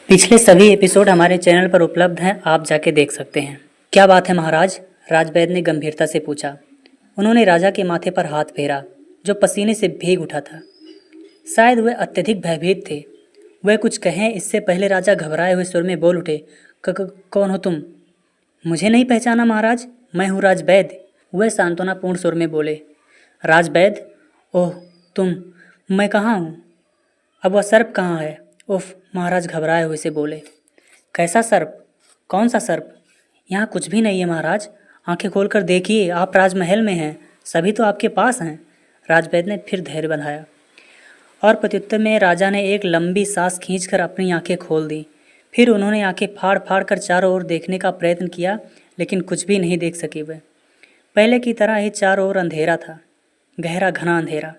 पिछले सभी एपिसोड हमारे चैनल पर उपलब्ध हैं, आप जाके देख सकते हैं। क्या बात है महाराज? राजवैद्य ने गंभीरता से पूछा। उन्होंने राजा के माथे पर हाथ फेरा, जो पसीने से भीग उठा था। शायद वे अत्यधिक भयभीत थे। वह कुछ कहें इससे पहले राजा घबराए हुए सुर में बोल उठे, कौन हो तुम? मुझे नहीं पहचाना महाराज? मैं हूँ राजवैद्य, वह सांत्वनापूर्ण सुर में बोले। राजवैद्य? ओह तुम, मैं कहाँ हूँ? अब वह सर्प कहाँ है? उफ, महाराज घबराए हुए से बोले। कैसा सर्प? कौन सा सर्प? यहाँ कुछ भी नहीं है महाराज, आंखें खोलकर देखिए, आप राजमहल में हैं, सभी तो आपके पास हैं। राजवैद्य ने फिर धैर्य बंधाया और प्रत्युत्तर में राजा ने एक लंबी सांस खींचकर अपनी आंखें खोल दी। फिर उन्होंने आंखें फाड़ फाड़ कर चारों ओर देखने का प्रयत्न किया, लेकिन कुछ भी नहीं देख सके। वे पहले की तरह ही चारों ओर अंधेरा था, गहरा घना अंधेरा।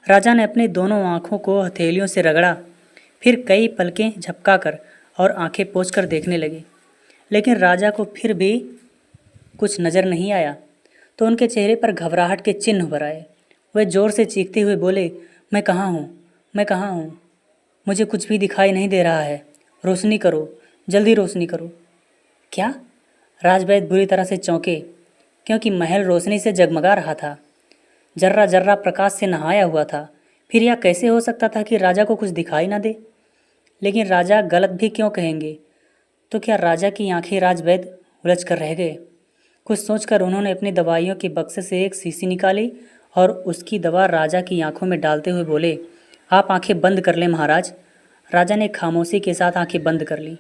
राजा ने अपनी दोनों आंखों को हथेलियों से रगड़ा, फिर कई पलकें झपकाकर और आंखें पोंछकर देखने लगे, लेकिन राजा को फिर भी कुछ नज़र नहीं आया। तो उनके चेहरे पर घबराहट के चिन्ह उभर आए। वे जोर से चीखते हुए बोले, मैं कहाँ हूँ? मैं कहाँ हूँ? मुझे कुछ भी दिखाई नहीं दे रहा है। रोशनी करो, जल्दी रोशनी करो। क्या? राजवैद्य बुरी तरह से चौंके, क्योंकि महल रोशनी से जगमगा रहा था, जर्रा जर्रा प्रकाश से नहाया हुआ था। फिर यह कैसे हो सकता था कि राजा को कुछ दिखाई ना दे? लेकिन राजा गलत भी क्यों कहेंगे? तो क्या राजा की आंखें? राजवैद्य उलझ कर रह गए। कुछ सोचकर उन्होंने अपनी दवाइयों के बक्से से एक शीशी निकाली और उसकी दवा राजा की आंखों में डालते हुए बोले, आप आंखें बंद कर लें महाराज। राजा ने खामोशी के साथ आंखें बंद कर ली।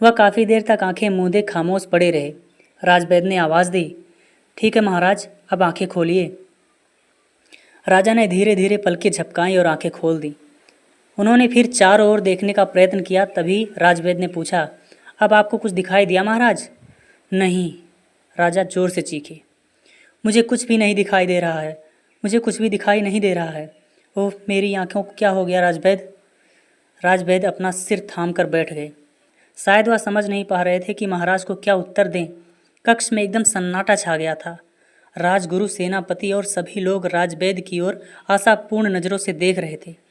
वह काफ़ी देर तक आंखें मूंदे खामोश पड़े रहे। राजवैद्य ने आवाज़ दी, ठीक है महाराज, अब आंखें खोलिए। राजा ने धीरे धीरे पलकें झपकाई और आंखें खोल दी। उन्होंने फिर चारों ओर देखने का प्रयत्न किया। तभी राजवैद्य ने पूछा, अब आपको कुछ दिखाई दिया महाराज? नहीं, राजा जोर से चीखे, मुझे कुछ भी नहीं दिखाई दे रहा है, मुझे कुछ भी दिखाई नहीं दे रहा है। ओह, मेरी आंखों को क्या हो गया राजवैद्य? राजवैद्य अपना सिर थाम कर बैठ गए। शायद वह समझ नहीं पा रहे थे कि महाराज को क्या उत्तर दें। कक्ष में एकदम सन्नाटा छा गया था। राजगुरु, सेनापति और सभी लोग राजवैद्य की ओर आशापूर्ण नज़रों से देख रहे थे।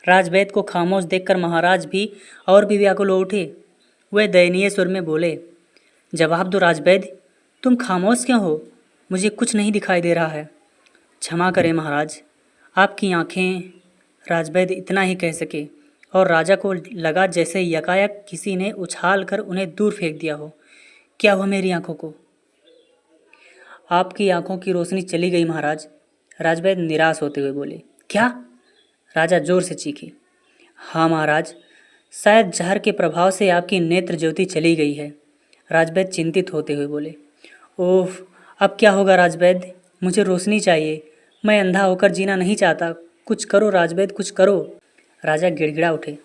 राजवैद्य को खामोश देखकर महाराज भी और भी व्याकुल हो उठे। वे दयनीय स्वर में बोले, जवाब दो राजवैद्य, तुम खामोश क्यों हो? मुझे कुछ नहीं दिखाई दे रहा है। क्षमा करें महाराज, आपकी आंखें। राजवैद्य इतना ही कह सके और राजा को लगा जैसे यकायक किसी ने उछाल कर उन्हें दूर फेंक दिया हो। क्या हुआ मेरी आंखों को? आपकी आंखों की रोशनी चली गई महाराज। राजवैद्य निराश होते हुए बोले। क्या? राजा जोर से चीखे। हाँ महाराज, शायद जहर के प्रभाव से आपकी नेत्र ज्योति चली गई है। राजवैद्य चिंतित होते हुए बोले। ओह, अब क्या होगा राजवैद्य? मुझे रोशनी चाहिए, मैं अंधा होकर जीना नहीं चाहता। कुछ करो राजवैद्य, कुछ करो। राजा गिड़गिड़ा उठे।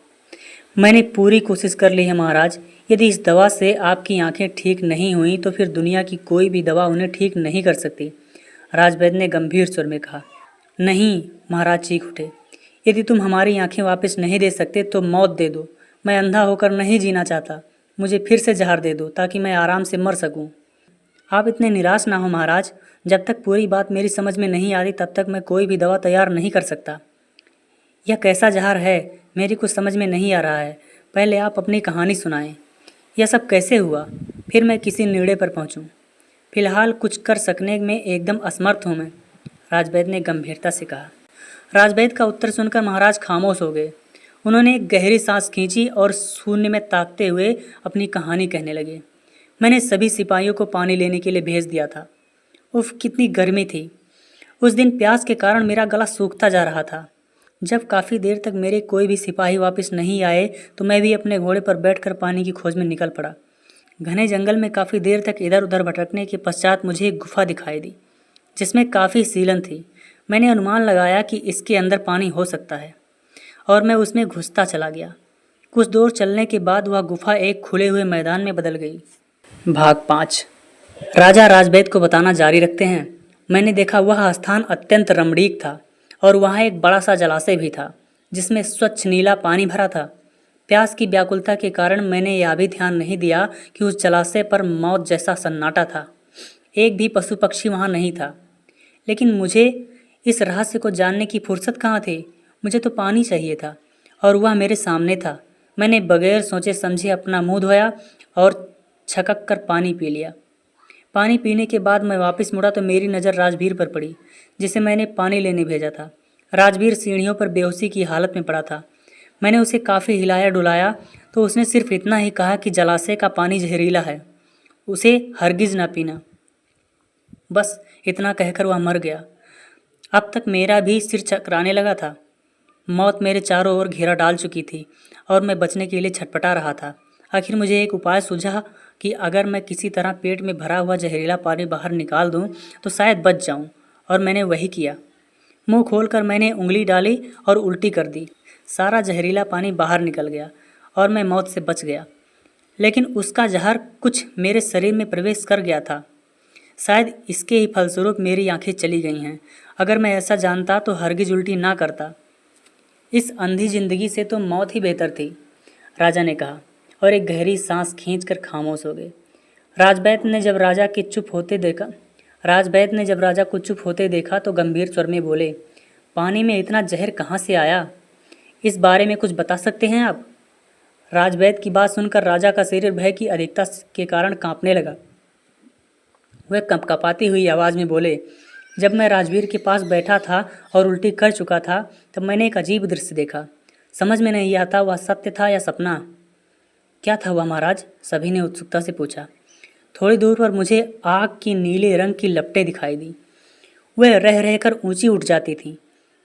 मैंने पूरी कोशिश कर ली है महाराज। यदि इस दवा से आपकी आंखें ठीक नहीं हुई तो फिर दुनिया की कोई भी दवा उन्हें ठीक नहीं कर सकती। राजवैद्य ने गंभीर स्वर में कहा। नहीं, महाराज चीख उठे, यदि तुम हमारी आंखें वापस नहीं दे सकते तो मौत दे दो। मैं अंधा होकर नहीं जीना चाहता। मुझे फिर से जहर दे दो ताकि मैं आराम से मर सकूं। आप इतने निराश ना हो महाराज। जब तक पूरी बात मेरी समझ में नहीं आती तब तक मैं कोई भी दवा तैयार नहीं कर सकता। यह कैसा जहर है, मेरी कुछ समझ में नहीं आ रहा है। पहले आप अपनी कहानी सुनाएं। यह सब कैसे हुआ, फिर मैं किसी निर्णय पर पहुंचूं। फिलहाल कुछ कर सकने में एकदम असमर्थ हूं मैं, राजवैद्य ने गंभीरता से कहा। राजवैद्य का उत्तर सुनकर महाराज खामोश हो गए। उन्होंने एक गहरी सांस खींची और शून्य में ताकते हुए अपनी कहानी कहने लगे। मैंने सभी सिपाहियों को पानी लेने के लिए भेज दिया था। उफ, कितनी गर्मी थी। उस दिन प्यास के कारण मेरा गला सूखता जा रहा था। जब काफ़ी देर तक मेरे कोई भी सिपाही वापस नहीं आए तो मैं भी अपने घोड़े पर बैठकर पानी की खोज में निकल पड़ा। घने जंगल में काफ़ी देर तक इधर उधर भटकने के पश्चात मुझे एक गुफा दिखाई दी, जिसमें काफ़ी सीलन थी। मैंने अनुमान लगाया कि इसके अंदर पानी हो सकता है और मैं उसमें घुसता चला गया। कुछ दूर चलने के बाद वह गुफा एक खुले हुए मैदान में बदल गई। भाग 5। राजा राजवैद्य को बताना जारी रखते हैं। मैंने देखा वह स्थान अत्यंत रमणीक था और वहाँ एक बड़ा सा जलाशय भी था जिसमें स्वच्छ नीला पानी भरा था। प्यास की व्याकुलता के कारण मैंने यह भी ध्यान नहीं दिया कि उस जलाशय पर मौत जैसा सन्नाटा था। एक भी पशु पक्षी वहाँ नहीं था। लेकिन मुझे इस रहस्य को जानने की फुर्सत कहाँ थी। मुझे तो पानी चाहिए था और वह मेरे सामने था। मैंने बगैर सोचे समझे अपना मुंह धोया और छकक कर पानी पी लिया। पानी पीने के बाद मैं वापस मुड़ा तो मेरी नज़र राजवीर पर पड़ी, जिसे मैंने पानी लेने भेजा था। राजवीर सीढ़ियों पर बेहोशी की हालत में पड़ा था। मैंने उसे काफ़ी हिलाया डुलाया तो उसने सिर्फ इतना ही कहा कि जलाशय का पानी जहरीला है, उसे हरगिज़ ना पीना। बस इतना कहकर वह मर गया। अब तक मेरा भी सिर चकराने लगा था। मौत मेरे चारों ओर घेरा डाल चुकी थी और मैं बचने के लिए छटपटा रहा था। आखिर मुझे एक उपाय सूझा कि अगर मैं किसी तरह पेट में भरा हुआ जहरीला पानी बाहर निकाल दूं तो शायद बच जाऊं, और मैंने वही किया। मुंह खोलकर मैंने उंगली डाली और उल्टी कर दी। सारा जहरीला पानी बाहर निकल गया और मैं मौत से बच गया। लेकिन उसका जहर कुछ मेरे शरीर में प्रवेश कर गया था। शायद इसके ही फलस्वरूप मेरी आंखें चली गई हैं। अगर मैं ऐसा जानता तो हरगिज उल्टी ना करता। इस अंधी जिंदगी से तो मौत ही बेहतर थी, राजा ने कहा और एक गहरी सांस खींचकर खामोश हो गए। राजवैद्य ने जब राजा को चुप होते देखा तो गंभीर स्वर में बोले, पानी में इतना जहर कहाँ से आया? इस बारे में कुछ बता सकते हैं आप? राजवैद्य की बात सुनकर राजा का शरीर भय की अधिकता के कारण कांपने लगा। वह कँपकँपाती हुई आवाज़ में बोले, जब मैं राजवीर के पास बैठा था और उल्टी कर चुका था तब मैंने एक अजीब दृश्य देखा। समझ में नहीं आता वह सत्य था या सपना। क्या था वह महाराज? सभी ने उत्सुकता से पूछा। थोड़ी दूर पर मुझे आग की नीले रंग की लपटें दिखाई दी। वह रह रहकर ऊंची उठ जाती थीं।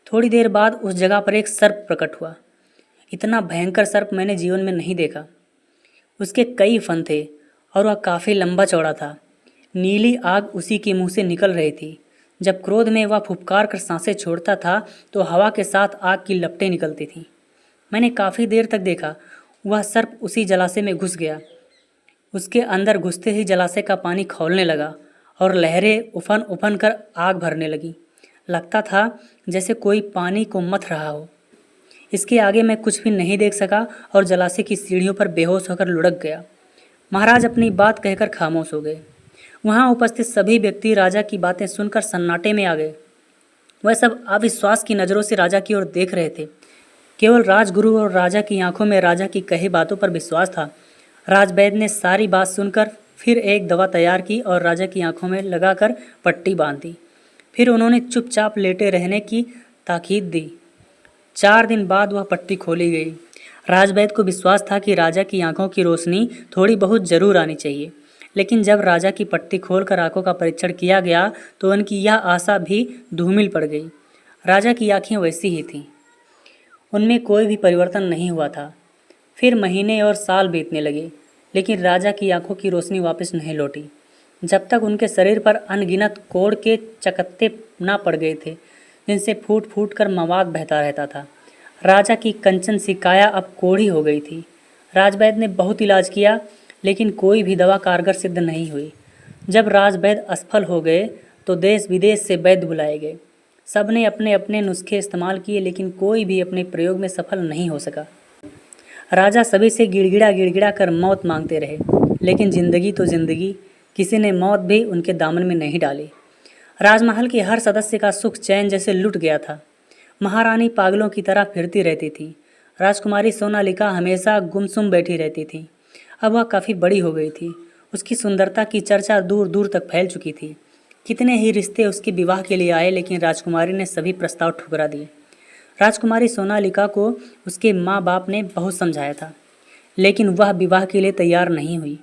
थोड़ी देर बाद उस जगह पर एक सर्प प्रकट हुआ। इतना भयंकर सर्प मैंने जीवन में नहीं देखा। उसके कई फन थे और वह काफ़ी लंबा चौड़ा था। नीली आग उसी के मुंह से निकल रही थी। जब क्रोध में वह फुफकार कर सांसें छोड़ता था तो हवा के साथ आग की लपटें निकलती थीं। मैंने काफ़ी देर तक देखा। वह सर्प उसी जलाशय में घुस गया। उसके अंदर घुसते ही जलाशय का पानी खौलने लगा और लहरें उफन उफन कर आग भरने लगी। लगता था जैसे कोई पानी को मथ रहा हो। इसके आगे मैं कुछ भी नहीं देख सका और जलाशय की सीढ़ियों पर बेहोश होकर लुढ़क गया। महाराज अपनी बात कहकर खामोश हो गए। वहाँ उपस्थित सभी व्यक्ति राजा की बातें सुनकर सन्नाटे में आ गए। वह सब अविश्वास की नज़रों से राजा की ओर देख रहे थे। केवल राजगुरु और राजा की आंखों में राजा की कही बातों पर विश्वास था। राजवैद्य ने सारी बात सुनकर फिर एक दवा तैयार की और राजा की आंखों में लगाकर पट्टी बांध दी। फिर उन्होंने चुपचाप लेटे रहने की ताकीद दी। 4 दिन बाद वह पट्टी खोली गई। राजवैद्य को विश्वास था कि राजा की आंखों की रोशनी थोड़ी बहुत जरूर आनी चाहिए, लेकिन जब राजा की पट्टी खोलकर आंखों का परीक्षण किया गया तो उनकी यह आशा भी धूमिल पड़ गई। राजा की आंखें वैसी ही थीं, उनमें कोई भी परिवर्तन नहीं हुआ था। फिर महीने और साल बीतने लगे, लेकिन राजा की आंखों की रोशनी वापस नहीं लौटी, जब तक उनके शरीर पर अनगिनत कोढ़ के चकत्ते ना पड़ गए थे, जिनसे फूट फूट कर मवाद बहता रहता था। राजा की कंचन सी काया अब कोढ़ी हो गई थी। राजवैद्य ने बहुत इलाज किया, लेकिन कोई भी दवा कारगर सिद्ध नहीं हुई। जब राजवैद्य असफल हो गए तो देश विदेश से वैद्य बुलाए गए। सब ने अपने अपने नुस्खे इस्तेमाल किए, लेकिन कोई भी अपने प्रयोग में सफल नहीं हो सका। राजा सभी से गिड़गिड़ा कर मौत मांगते रहे, लेकिन जिंदगी तो जिंदगी, किसी ने मौत भी उनके दामन में नहीं डाली। राजमहल के हर सदस्य का सुख चैन जैसे लुट गया था। महारानी पागलों की तरह फिरती रहती थी। राजकुमारी सोनालिका हमेशा गुमसुम बैठी रहती थी। अब वह काफ़ी बड़ी हो गई थी। उसकी सुंदरता की चर्चा दूर दूर तक फैल चुकी थी। कितने ही रिश्ते उसके विवाह के लिए आए, लेकिन राजकुमारी ने सभी प्रस्ताव ठुकरा दिए। राजकुमारी सोनालिका को उसके माँ बाप ने बहुत समझाया था, लेकिन वह विवाह के लिए तैयार नहीं हुई।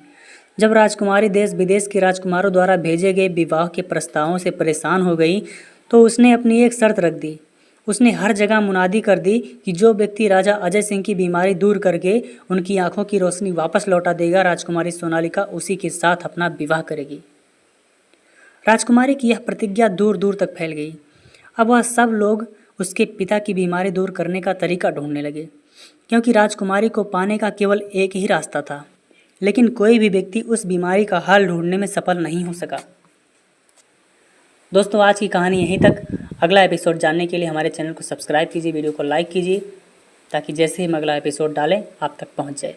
जब राजकुमारी देश विदेश के राजकुमारों द्वारा भेजे गए विवाह के प्रस्तावों से परेशान हो गई तो उसने अपनी एक शर्त रख दी। उसने हर जगह मुनादी कर दी कि जो व्यक्ति राजा अजय सिंह की बीमारी दूर करके उनकी आंखों की रोशनी वापस लौटा देगा, राजकुमारी सोनालिका उसी के साथ अपना विवाह करेगी। राजकुमारी की यह प्रतिज्ञा दूर दूर तक फैल गई। अब वह सब लोग उसके पिता की बीमारी दूर करने का तरीका ढूंढने लगे, क्योंकि राजकुमारी को पाने का केवल एक ही रास्ता था, लेकिन कोई भी व्यक्ति उस बीमारी का हल ढूंढने में सफल नहीं हो सका। दोस्तों, आज की कहानी यहीं तक। अगला एपिसोड जानने के लिए हमारे चैनल को सब्सक्राइब कीजिए, वीडियो को लाइक कीजिए, ताकि जैसे ही हम अगला एपिसोड डालें आप तक पहुंच जाए।